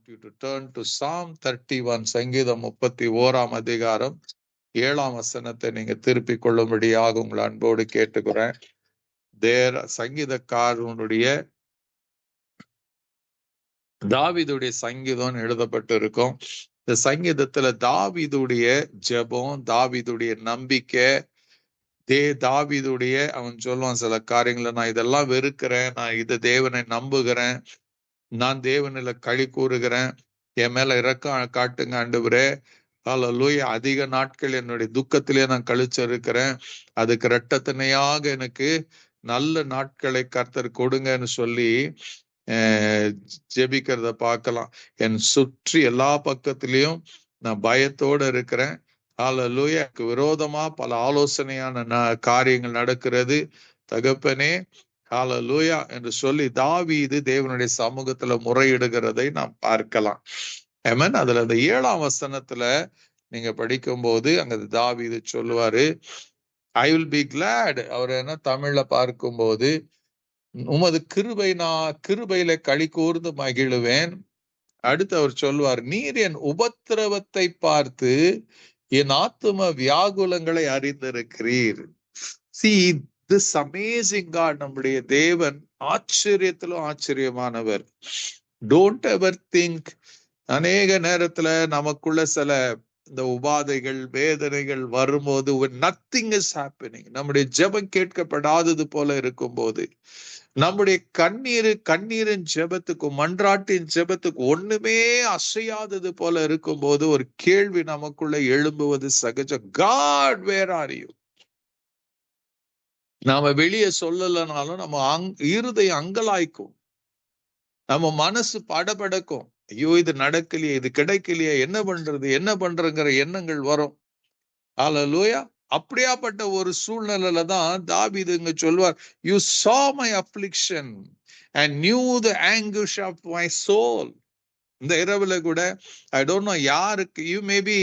you to turn to Psalm 31, சங்கீதம் 31ஆம் அதிகாரம் 7ஆம் வசனத்தை நீங்க திருப்பிக் கொள்ளும்படியாக உங்கள் அன்போடு கேட்டுக்கிறேன். சங்கீதக்காரனுடைய தாவீதுடைய சங்கீதம் எழுதப்பட்டு இருக்கும். இந்த சங்கீதத்துல தாவீதுடைய ஜெபம், தாவீதுடைய நம்பிக்கை, தாவீதுடைய அவன் சொல்லுவான் சில காரியங்களை, நான் இதெல்லாம் வெறுக்கிறேன், நான் இதை தேவனை நம்புகிறேன், நான் தேவனில களி கூறுகிறேன், என் மேல இரக்கம் காட்டுங்க ஆண்டவரே, ஹல்லேலூயா, அதிக நாட்கள் என்னுடைய துக்கத்திலே நான் கழிச்சிருக்கிறேன், அதுக்கு இரட்டத்தனையாக எனக்கு நல்ல நாட்களை கர்த்தர் கொடுங்கன்னு சொல்லி ஜெபிக்கிறத பார்க்கலாம். என் சுற்றி எல்லா பக்கத்திலையும் நான் பயத்தோடு இருக்கிறேன், ஹல்லேலூயா, எனக்கு விரோதமா பல ஆலோசனையான காரியங்கள் நடக்கிறது தகப்பனே, ஹல்லேலூயா என்று சொல்லி தாவீது தேவனுடைய சமூகத்துல முறையிடுகிறதை நாம் பார்க்கலாம். ஆமென். அதுல அந்த 7ஆம் வசனத்துல நீங்க படிக்கும் போது அங்க தாவீது சொல்லுவாரு, ஐ வில் பி கிளாட். அவர் என்ன தமிழ்ல பார்க்கும்போது, உமது கிருபையில களி கூர்ந்து மகிழுவேன். அடுத்து அவர் சொல்லுவார், நீர் என் உபத்திரவத்தை பார்த்து என் ஆத்தும வியாகுலங்களை அறிந்திருக்கிறீர். See, this amazing God, நம்முடைய தேவன் ஆச்சரியத்திலும் ஆச்சரியமானவர். டோன்ட் எவர் திங்க், அநேக நேரத்துல நமக்குள்ள சில இந்த உபாதைகள் வேதனைகள் வரும்போது nothing is happening, நம்முடைய ஜெபம் கேட்கப்படாதது போல இருக்கும்போது, நம்முடைய கண்ணீரின் ஜெபத்துக்கும் மன்றாட்டின் ஜெபத்துக்கு ஒண்ணுமே அசையாதது போல இருக்கும்போது ஒரு கேள்வி நமக்குள்ள எழும்புவது சகஜம். God, where are you? நாம வெளியே சொல்லலனாலும் நம்ம இருதயம் அங்கலாய்க்கும், நம்ம மனசு படபடக்கும். ஐயோ, இது நடக்கலையே, இது கிடைக்கலையே, என்ன பண்றங்கிற எண்ணங்கள் வரும். ஹல்லேலூயா. அப்படியாப்பட்ட ஒரு சூழ்நிலையில தான் தாவீது இங்க சொல்வார், you saw my affliction and knew the anguish of my soul. இந்த இரவுல கூட ஐ டோன்ட் நோ யாருக்கு, யூ மேபி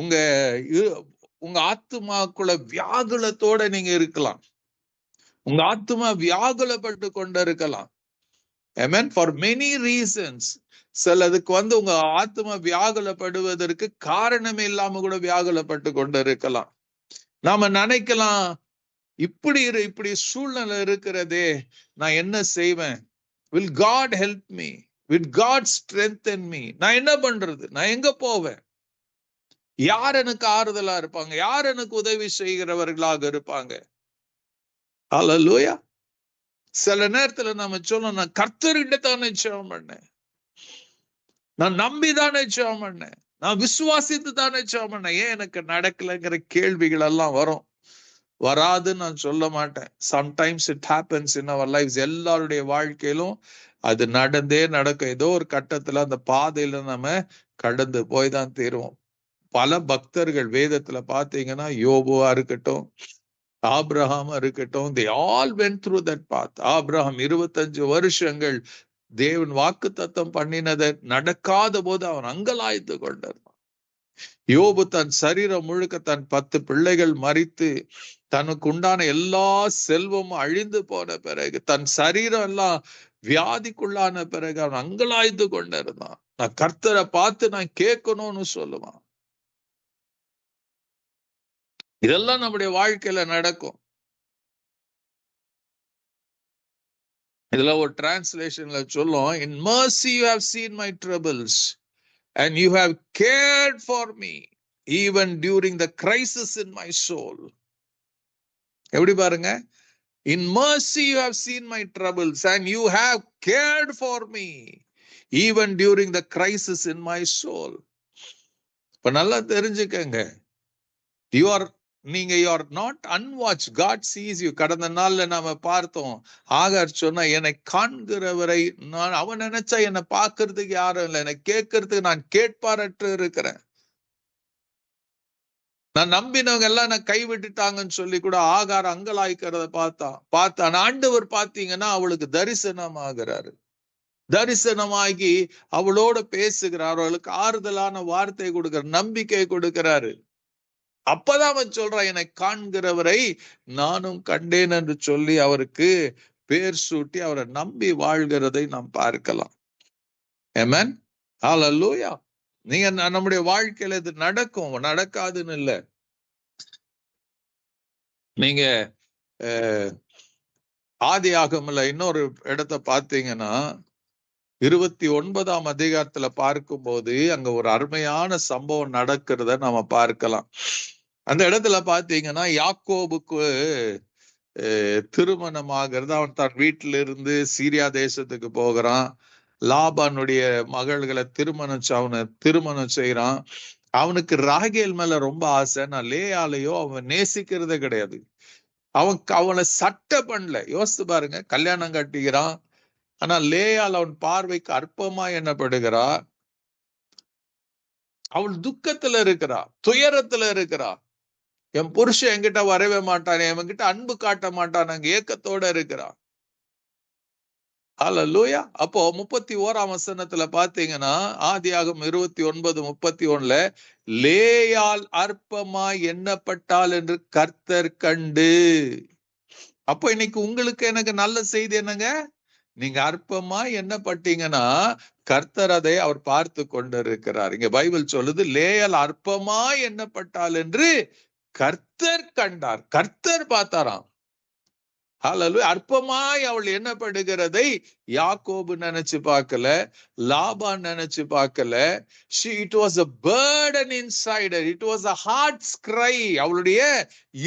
உங்க ஆத்துமாக்குள்ள வியாகுலத்தோட நீங்க இருக்கலாம், உங்க ஆத்துமா வியாகுலப்பட்டு கொண்டு இருக்கலாம். Amen. For many reasons. சிலதுக்கு உங்க ஆத்துமா வியாகுலப்படுவதற்கு காரணமே இல்லாம கூட வியாகுலப்பட்டு கொண்டு இருக்கலாம். நாம நினைக்கலாம், இப்படி சூழ்நிலை இருக்கிறதே, நான் என்ன செய்வேன்? Will God help me? Will God strengthen me? நான் என்ன பண்றது? நான் எங்க போவேன்? யார் எனக்கு ஆறுதலா இருப்பாங்க? யார் எனக்கு உதவி செய்கிறவர்களாக இருப்பாங்க? ஹல்லேலூயா. சில நேரத்துல நம்ம சொல்லணும், நான் கர்த்தர்கிட்ட தானே ஜெபம் பண்ணேன், நான் நம்பிதானே ஜெபம் பண்ணேன், நான் விசுவாசித்து தானே ஜெபம் பண்ணேன், ஏன் எனக்கு நடக்கலைங்கிற கேள்விகள் எல்லாம் வரும். வராதுன்னு நான் சொல்ல மாட்டேன். Sometimes it happens in our lives. எல்லாருடைய வாழ்க்கையிலும் அது நடக்கும். ஏதோ ஒரு கட்டத்துல அந்த பாதையில நம்ம கடந்து போய் தான் தீருவோம். பல பக்தர்கள் வேதத்துல பாத்தீங்கன்னா, யோபுவா இருக்கட்டும், ஆபிரகாமா இருக்கட்டும், they all went through that path. Abraham 25 வருஷங்கள் தேவன் வாக்குத்தத்தம் பண்ணினதை நடக்காத போது அவன் அங்கலாய்த்து கொண்டான். யோபு தன் சரீரம் முழுக்க தன் 10 பிள்ளைகள் மரித்து தனக்கு உண்டான எல்லா செல்வமும் அழிந்து போன பிறகு, தன் சரீரம் எல்லாம் வியாதிக்குள்ளான பிறகு அவன் அங்கலாய்த்து கொண்டிருந்தான். நான் கர்த்தரை பார்த்து நான் கேட்கணும்னு சொல்லுவான். இதெல்லாம் நம்முடைய வாழ்க்கையில நடக்கும். இதுல ஒரு டிரான்ஸ்லேஷன்ல சொல்லும், in mercy you have seen my troubles and you have cared for me even during the crisis in my soul. எப்படி பாருங்க, in mercy you have seen my troubles and you have cared for me even during the crisis in my soul. இப்ப நல்லா தெரிஞ்சுக்கங்க, you are not unwatched. God sees you. கடந்த நாள்ல நாம பார்த்தோம், ஆகார் சொன்னா, என்னை காண்கிறவரை அவன் நினைச்சா என்னை பார்க்கறதுக்கு யாரும் இல்லை, என்னை கேட்கறதுக்கு நான் கேட்பாரற்று இருக்கிறேன், நான் நம்பினவங்க எல்லாம் நான் கைவிட்டுட்டாங்கன்னு சொல்லி கூட ஆகார் அங்கலாய்க்கிறத பார்த்தான். ஆண்டவர் பாத்தீங்கன்னா அவளுக்கு தரிசனமாகிறாரு. தரிசனமாகி அவளோட பேசுகிறார், அவளுக்கு ஆறுதலான வார்த்தை கொடுக்கிறார், நம்பிக்கை கொடுக்கிறாரு. அப்பதான் அவன் சொல்றான், என்னை காண்கிறவரை நானும் கண்டேன் என்று சொல்லி அவருக்கு பேர் சூட்டி அவரை நம்பி வாழ்கிறதை நாம் பார்க்கலாம். ஆமென். ஹல்லேலூயா. நீங்க நம்முடைய வாழ்க்கையில இது நடக்கும், நடக்காதுன்னு இல்ல. நீங்க ஆதியாகமத்துல இன்னொரு இடத்த பார்த்தீங்கன்னா 29ஆம் அதிகாரத்துல பார்க்கும்போது அங்க ஒரு அருமையான சம்பவம் நடக்கிறத நம்ம பார்க்கலாம். அந்த இடத்துல பாத்தீங்கன்னா யாக்கோபுக்கு திருமணமாகிறது. அவன் தான் வீட்டில இருந்து சீரியா தேசத்துக்கு போகிறான். லாபானுடைய மகள்களை திருமணம் செய்யறான். அவனுக்கு ராகேல் மேல ரொம்ப ஆசை. நான் லேயாலையோ அவன் நேசிக்கிறதே கிடையாது. அவனை சட்ட பண்ணல. யோசித்து பாருங்க, கல்யாணம் கட்டிக்கிறான். ஆனா லேயால் அவன் பார்வைக்கு அற்பமா எண்ணப்படுகிறா. அவள் துக்கத்துல இருக்கிறா, துயரத்துல இருக்கிறா. என் புருஷன் என்கிட்ட வரவே மாட்டானே, என்கிட்ட அன்பு காட்ட மாட்டான், அங்க ஏக்கத்தோட இருக்கிறா. ஹல்லேலூயா. அப்போ 31ஆம் வசனத்துல பாத்தீங்கன்னா ஆதியாகமம் 29:31 லேயால் அற்பமாய் எண்ணப்பட்டாள் என்று கர்த்தர் கண்டு. அப்போ இன்னைக்கு உங்களுக்கு எனக்கு நல்ல செய்தி என்னங்க? நீங்க அற்பமா எண்ணப்பட்டீங்கன்னா கர்த்தர் அதை அவர் பார்த்து கொண்டிருக்கிறார். இங்க பைபிள் சொல்லுது லேயால் அற்பமா எண்ணப்பட்டாள் என்று கர்த்தர் கண்டார். கர்த்தர் பார்த்தாராம். ஹல்லேலூயா. அற்பமாய் அவள் எண்ணப்படுகிறதை யாக்கோபு நினைச்சு பார்க்கல, லாபான் நினைச்சு பார்க்கல. It was a burden inside her. It was a heart's cry. அவளுடைய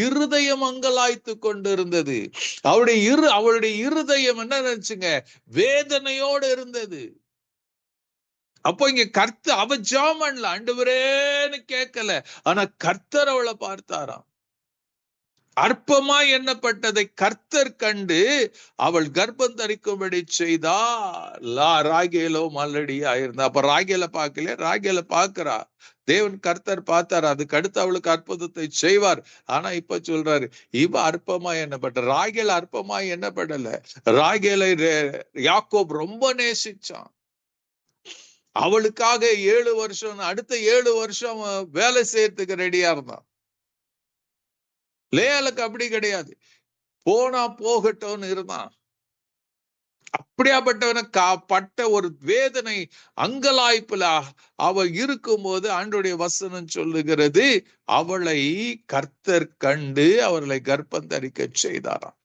இருதயம் அங்கலாய்த்து கொண்டிருந்தது. அவளுடைய இருதயம் என்ன நினைச்சுங்க, வேதனையோடு இருந்தது. அப்போ இங்க அவ ஜாமன்ல ஆண்டவரேன்னு கேட்கல, ஆனா கர்த்தர் அவளை பார்த்தாராம். அற்பமாய் எண்ணப்பட்டதை கர்த்தர் கண்டு அவள் கர்ப்பம் தரிக்கும்படி செய்தார். ராகேலோ மல்லடியா இருந்தா. அப்ப ராகேல பார்க்கல, ராகேல பாக்குறா. தேவன் கர்த்தர் பார்த்தார். அதுக்கு அடுத்து அவளுக்கு அற்புதத்தை செய்வார். ஆனா இப்ப சொல்றாரு, இவ அற்பமாய் எண்ணப்பட்ட. ராகேல் அற்பமாய் எண்ணப்படல. ராகேலை யாக்கோப் ரொம்ப நேசிச்சான். அவளுக்காக 7 வருஷம், அடுத்த 7 வருஷம் வேலை செய்யறதுக்கு ரெடியா இருந்தான். லேயாளுக்கு அப்படி கிடையாது. போனா போகட்டும்னு இருந்தான். அப்படியாப்பட்டவன பட்ட ஒரு வேதனை அங்கலாய்ப்புல அவள் இருக்கும்போது ஆண்டவருடைய வசனம் சொல்லுகிறது, அவளை கர்த்தர் கண்டு அவர்களை கர்ப்பம் தரிக்க செய்தாராம்.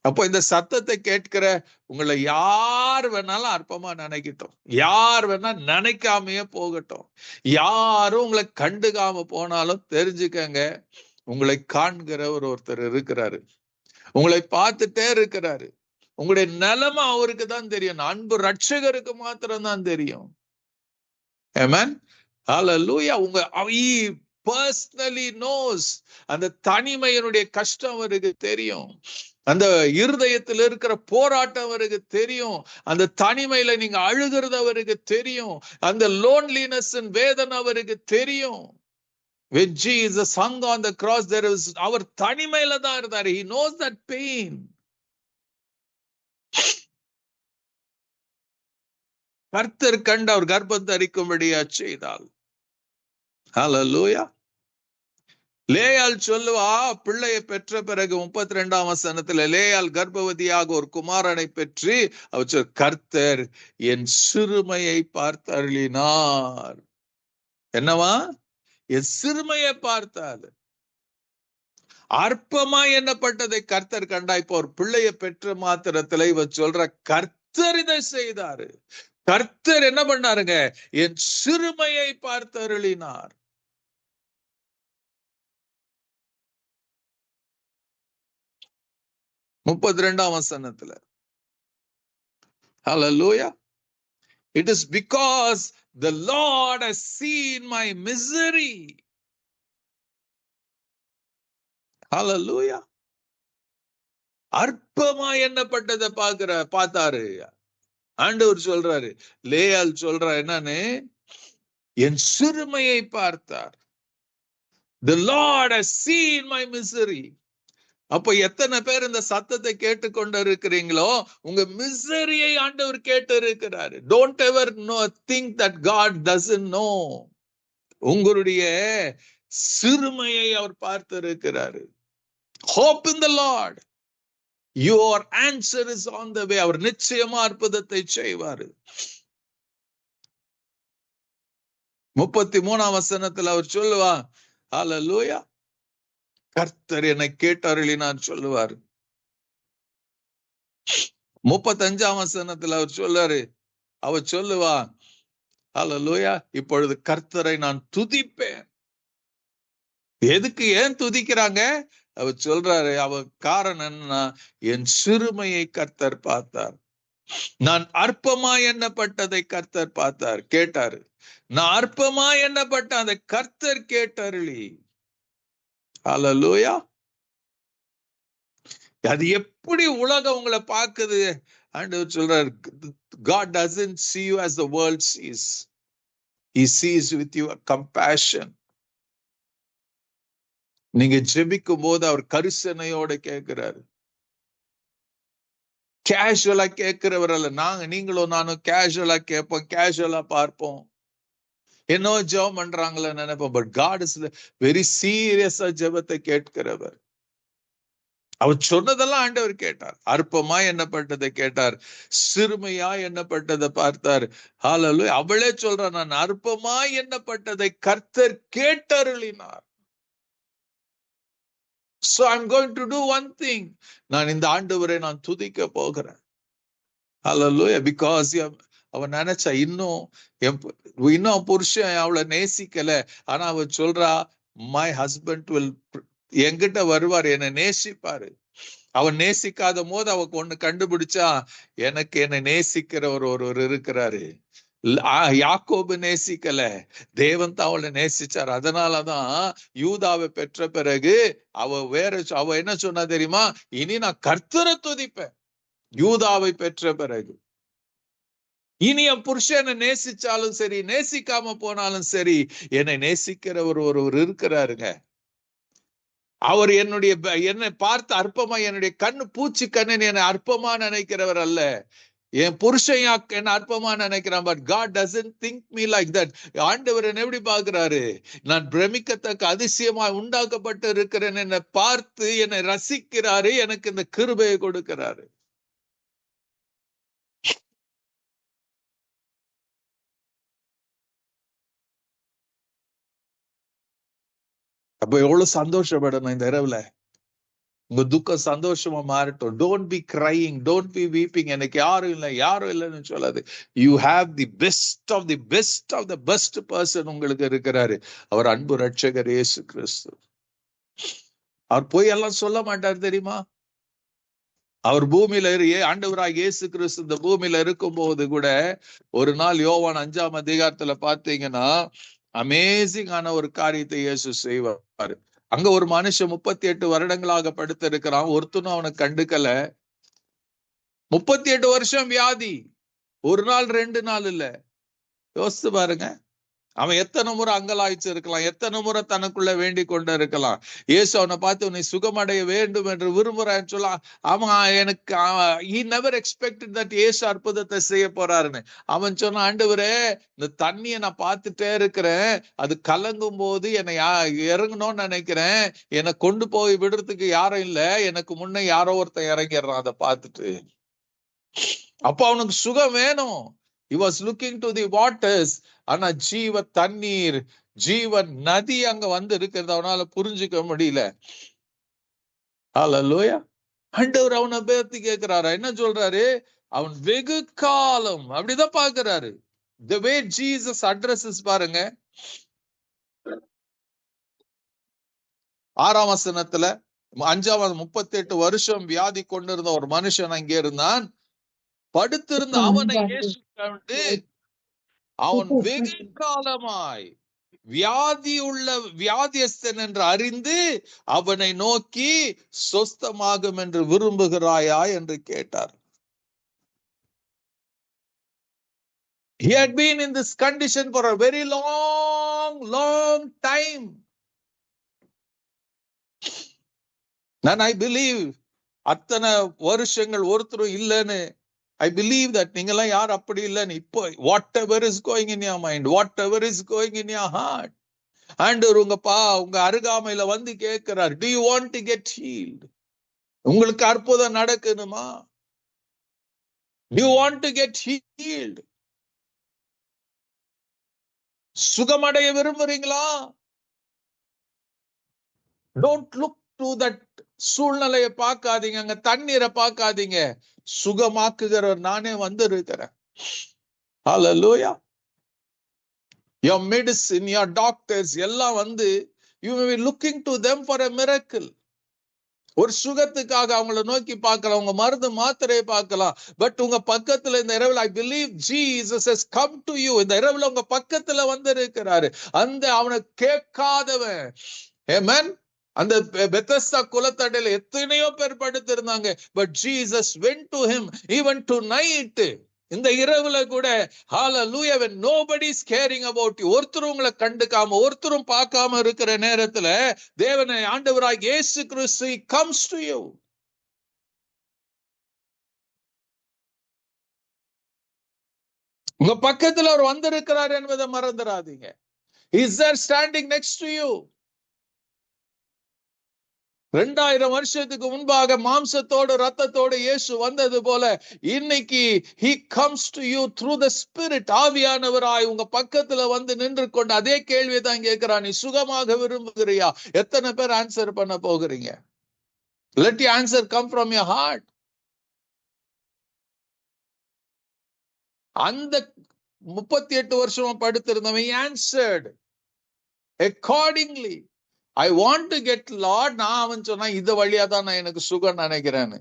அப்போ இந்த சத்தத்தை கேட்கிற உங்களை யார் வேணாலும் அற்பமா நினைக்கட்டும், யார் வேணா நினைக்காமையே போகட்டும், யாரும் உங்களை கண்டுக்காம போனாலும் தெரிஞ்சுக்கங்க, உங்களை காண்கிற ஒருத்தர் இருக்கிறாரு, உங்களை பார்த்துட்டே இருக்கிறாரு. உங்களுடைய நிலைமை அவருக்கு தான் தெரியும். அன்பு ரட்சகருக்கு மாத்திரம் தான் தெரியும். ஆமென். ஹல்லேலூயா. he personally knows. அந்த தனிமையினுடைய கஷ்டம் அவருக்கு தெரியும். அந்த இருதயத்தில் இருக்கிற போராட்டம் அவருக்கு தெரியும். அந்த தனிமையில நீங்க அழுகிறது அவருக்கு தெரியும். அந்த லோன்லினஸ் வேதனை அவருக்கு தெரியும். When Jesus hung on the cross, அவர் தனிமையில தான் இருந்தார். He knows that pain. கர்த்தர் கண்டு அவர் கர்ப்பம் தரிக்கும்படியா செய்தாள். ஹல்லேலூயா. லேயாள் சொல்லுவா, பிள்ளையை பெற்ற பிறகு 32ஆம் வசனத்துல லேயாள் கர்ப்பவதியாக ஒரு குமாரனை பெற்று அவர் கர்த்தர் என் சிறுமையை பார்த்து அருளினார். என்னவா? என் சிறுமையை பார்த்தார். அற்பமா எண்ணப்பட்டதை கர்த்தர் கண்டா. இப்போ ஒரு பிள்ளையை பெற்ற மாத்திரத்துல இவர் சொல்ற கர்த்தர் இதை செய்தாரு. கர்த்தர் என்ன பண்ணாருங்க? என் சிறுமையை பார்த்து அருளினார். முப்பத்திரெண்டாம் வசனத்துல ஹல்லேலூயா. It is because the Lord has seen my misery. ஹல்லேலூயா. அற்பமா எண்ணப்பட்டதை பார்த்தாரு. ஆண்டவர் சொல்றாரு, லேயாள் சொல்றா என்னன்னு, என் சிறுமையை பார்த்தார். The Lord has seen my misery. அப்போ எத்தனை பேர் இந்த சத்தத்தை கேட்டுக்கொண்டு இருக்கிறீங்களோ, உங்க மிசரியை ஆண்டவர் கேட்டு இருக்கிறாரு. Don't ever think that God doesn't know. உங்களுடைய சிறுமையை அவர் பார்த்து இருக்கிறாரு. Hope in the Lord. Your answer is on the way. அவர் நிச்சயமா அற்புதத்தை செய்வாரு. 33ஆம் வசனத்துல அவர் சொல்லுவா, ஹல்லேலூயா, கர்த்தர் என்னை கேட்டருளினார் சொல்லுவார். 35ஆம் வசனத்துல அவர் சொல்லுவாரு, அவர் சொல்லுவா, ஹல்லேலூயா, இப்பொழுது கர்த்தரை நான் துதிப்பேன். எதுக்கு, ஏன் துதிக்கிறாங்க? அவர் சொல்றாரு, அவர் காரணம் என்னன்னா, என் சிறுமையை கர்த்தர் பார்த்தார், நான் அற்பமா எண்ணப்பட்டதை கர்த்தர் பார்த்தார், கேட்டாரு. நான் அற்பமா எண்ணப்பட்ட அந்த கர்த்தர் கேட்டருளி. ஹல்லேலூயா. அது எப்படி உலகம் உங்களை பார்க்குது? ஆண்டவர் சொல்றார், God doesn't see you as the world sees. He sees with you a compassion. நீங்க ஜெபிக்கும் போது அவர் கரிசனையோட கேட்கிறாரு. கேஷுவலா கேட்கிறவர் அல்ல. நீங்களும் நானும் கேஷுவலா கேட்போம், கேஷுவலா பார்ப்போம், என்னோ ஜெபம் பண்றாங்களே நினைப்போம். பட் காட் இஸ் வெரி சீரியஸா ஜெபத்தை கேட்கிறவர். அவர் சொன்னதெல்லாம் ஆண்டவர் கேட்டார். அற்பமா எண்ணப்பட்டதை கேட்டார், சிறுமையா எண்ணப்பட்டதை பார்த்தார். ஹல்லேலூயா. அவளே சொல்றா, நான் அற்பமா எண்ணப்பட்டதை கர்த்தர் கேட்டருளினார். So I'm going to do one thing. நான் இந்த ஆண்டவரை நான் துதிக்க போகிறேன். Hallelujah. Because அவன் நினைச்சா, இன்னும் புருஷன் அவளை நேசிக்கல. ஆனா அவ சொல்றா, my husband will, என்கிட்ட வருவார், என்னை நேசிப்பாரு. அவன் நேசிக்காத போது அவ ஒண்ணு கண்டுபிடிச்சா, எனக்கு என்னை நேசிக்கிறவர் ஒருவர் இருக்கிறாரு. யாக்கோபு நேசிக்கல, தேவன் தான் அவளை நேசிச்சார். அதனாலதான் யூதாவை பெற்ற பிறகு அவ என்ன சொன்னா தெரியுமா? இனி நான் கர்த்தரை துதிப்பேன். யூதாவை பெற்ற பிறகு இனி என் புருஷனை நேசிச்சாலும் சரி, நேசிக்காம போனாலும் சரி, என்னை நேசிக்கிறவர் ஒருவர் இருக்கிறாருங்க. அவர் என்னை பார்த்து அற்பமா, என்னுடைய கண்ணு பூச்சி கண்ணன் என்னை அற்பமா நினைக்கிறவர் அல்ல. என் புருஷன் என்ன அற்பமா நினைக்கிறான். But God doesn't think me like that. ஆண்டவர் என்ன எப்படி பார்க்கிறாரு? நான் பிரமிக்கத்தக்க அதிசயமா உண்டாக்கப்பட்டு இருக்கிறேன். என்னை பார்த்து என்னை ரசிக்கிறாரு, எனக்கு இந்த கிருபையை கொடுக்கிறாரு. அப்ப எவ்வளவு சந்தோஷப்படணும் இந்த இரவுல. உங்க துக்கம் சந்தோஷமா மாறட்டும். Don't be crying, don't be weeping. எனக்கு யாரும் இல்லைன்னு சொல்லாது. You have the best of the best of the best person உங்களுக்கு இருக்கிறாரு. அவர் அன்பு ரட்சகர் இயேசு கிறிஸ்து. அவர் போய் எல்லாம் சொல்ல மாட்டார் தெரியுமா? அவர் பூமியில ஆண்டவராக இயேசு கிறிஸ்து இந்த பூமியில இருக்கும் போது கூட ஒரு நாள் யோவான் 5ஆம் அதிகாரத்துல பாத்தீங்கன்னா, அமேசிங் ஆன ஒரு காரியத்தை இயேசு செய்வார். அங்க ஒரு மனுஷன் 38 வருடங்களாக படுத்து இருக்கிறான். ஒருத்தனும் அவனை கண்டுக்கல. 38 வருஷம் வியாதி. ஒரு நாள் 2 நாள் இல்ல. யோசித்து பாருங்க. அவன் எத்தனை முறை அங்கலாய்ச்சி இருக்கலாம், எத்தனை முறை தனக்குள்ள வேண்டி கொண்டு இருக்கலாம். இயேசு அவனை பார்த்து, உன்னை சுகமடைய வேண்டும் என்று விரும்புறான்னு சொல்ல, அவன் எனக்கு he never expected that இயேசு அற்புதத்தை செய்ய போறாருன்னு. அவன் சொன்ன, ஆண்டவரே, இந்த தண்ணியை நான் பார்த்துட்டே இருக்கிறேன், அது கலங்கும் போது என்னை இறங்கணும்னு நினைக்கிறேன், என்னை கொண்டு போய் விடுறதுக்கு யாரும் இல்லை, எனக்கு முன்ன யாரோ ஒருத்தன் இறங்கிடுறான் அதை பார்த்துட்டு. அப்ப அவனுக்கு சுகம் வேணும். He was looking to the waters. ஆனா ஜீவ தண்ணீர், ஜீவ நதி அங்க வந்து இருக்கிறது அவனால புரிஞ்சுக்க முடியல. ஹல்லேலூயா. ஆண்டவர் அவனை பேர்த்து கேட்கிறாரா? என்ன சொல்றாரு? அவன் வெகு காலம் அப்படிதான் பாக்குறாரு. The way Jesus addresses பாருங்க. 6ஆம் வசனத்துல 5ஆவது 38 வருஷம் வியாதி கொண்டிருந்த ஒரு மனுஷன் அங்கே இருந்தான். படுத்திருந்த அவனை இயேசு கண்டு, அவன் வெகு காலமாய் வியாதியஸ்தன் என்று அறிந்து அவனை நோக்கி, சொஸ்தமாகும் என்று விரும்புகிறாயா என்று கேட்டார். He had been in this condition for a very long time. And I believe அத்தனை வருஷங்கள் ஒருத்தரும் இல்லைன்னு I believe that நீங்கெல்லாம் யார் அப்படி இல்லைன்னு. இப்போ whatever is going in your mind, whatever is going in your heart, ஆண்டவர் உங்க அருகாமையில வந்து கேட்கிறார், do you want to get healed? உங்களுக்கு அற்புதம் நடக்கணுமா? Do you want to get healed? சுகமடைய விரும்புறீங்களா? டோன்ட் லுக் டு தட் சூழ்நிலையை பார்க்காதீங்க, அங்க தண்ணீரை பார்க்காதீங்க. சுகமாக்குகிறவர் நானே வந்து இருக்கிறேன். ஹல்லேலூயா. Your medicine, your doctors எல்லாம் வந்து you may be looking to them for a miracle. ஒரு சுகத்துக்காக அவங்கள நோக்கி பார்க்கலாம், உங்க மருந்து மாத்திரையை பார்க்கலாம். பட் உங்க பக்கத்துல இந்த இரவுல I believe Jesus has come to you. இந்த இரவுல உங்க பக்கத்துல வந்து இருக்கிறாரு. அந்த அவனை கேட்காதவன், ஆமென். அந்த பெத்தஸ்தா குளத்தடையில எத்தனையோ பேர் படுத்திருந்தாங்க. But Jesus went to him even tonight. இந்த இரவுல கூட ஹalleluya, when nobody is caring about you, ஒருத்தரும் உங்களை கண்டுக்காம ஒருத்தரும் பார்க்காம இருக்கிற நேரத்துல தேவனை ஆண்டவராகிய இயேசு கிறிஸ்து comes to you. உங்க பக்கத்துல அவர் வந்திருக்கிறார் என்பதை மறந்துடாதீங்க. He is there standing next to you. 2000 வருஷத்துக்கு முன்பாக மாம்சத்தோடு ரத்தத்தோடு இயேசு வந்தது போல இன்னைக்கு he comes to you through the spirit. ஆவியானவராய் உங்க பக்கத்துல வந்து நின்று கொண்டு அதே கேள்வியை தான் கேட்கிறான், நீ சுகமாக விரும்புகிறியா? எத்தனை பேர் ஆன்சர் பண்ண போகிறீங்க? Let your answer come from your heart. அந்த 38 வருஷமா படுத்திருந்தவன் he answered accordingly. I want to get Lord. நான் அவன் சொன்னா இது வழியா தான் நான் எனக்கு சுகம் நினைக்கிறேன்னு.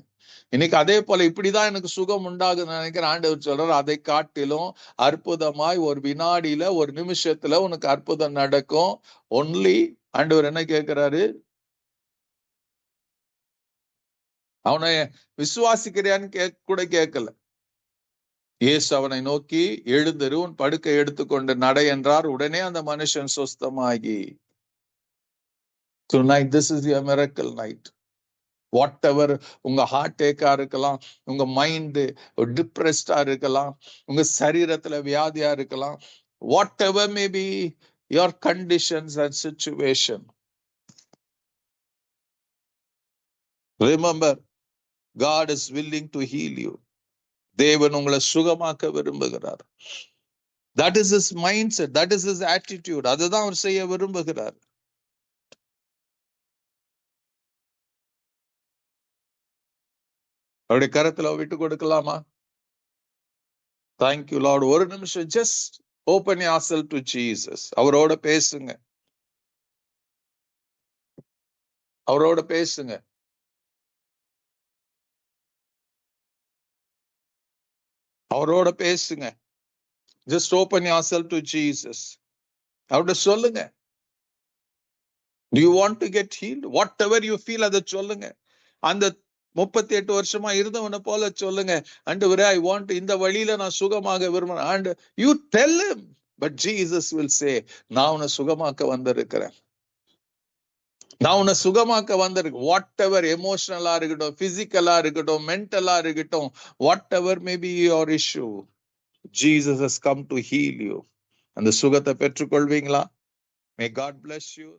இன்னைக்கு அதே போல இப்படிதான் எனக்கு சுகம் உண்டாகுன்னு நினைக்கிறேன். ஆண்டவர் சொல்றார், அதை காட்டிலும் அற்புதமாய் ஒரு வினாடியில ஒரு நிமிஷத்துல உனக்கு அற்புதம் நடக்கும். ஒன்லி ஆண்டவர் என்ன கேட்கிறாரு? அவனை விசுவாசிக்கிறியான்னு கூட கேட்கல. இயேசு அவனை நோக்கி எழுந்திரு, உன் படுக்கை எடுத்துக்கொண்டு நடை என்றார். உடனே அந்த மனுஷன் சொஸ்தமாகி. Tonight, this is your miracle night. Whatever உங்க ஹார்ட் ஏக்கா இருக்கலாம், உங்க மைண்ட் டிப்ரெஸ்டா இருக்கலாம், உங்க சரீரத்துல வியாதியா இருக்கலாம், whatever may be your conditions and situation. Remember, God is willing to heal you. தேவன் உங்களை சுகமாக்க விரும்புகிறார். That is his mindset, that is his attitude. அதுதான் அவர் செய்ய விரும்புகிறார். அவருடைய கரத்துல விட்டு கொடுக்கலாமா? Thank you Lord. ஒரு நிமிஷம் just open yourself to Jesus. அவரோட பேசுங்க, அவரோட பேசுங்க. அவரோட பேசுங்க. Just open yourself to Jesus. அவரோட சொல்லுங்க. Do you want to get healed? Whatever you feel, அதை சொல்லுங்க. அந்த 38 வருஷமா இருந்தவனை போல சொல்லுங்க, ஆண்டவரே I want, இந்த வழியில நான் சுகமாக விரும்புறேன். And you tell him, but Jesus will say, நான் உன்னை சுகமாக்க வந்திருக்கிறேன், நான் உன்னை சுகமாக்க வந்திருக்கேன். whatever எமோஷனலா இருக்கட்டும், பிசிக்கலா இருக்கட்டும், மென்டலா இருக்கட்டும், whatever may be your issue, Jesus has come to heal you. அந்த சுகத்தை பெற்றுக்கொள்வீங்களா? May God bless you.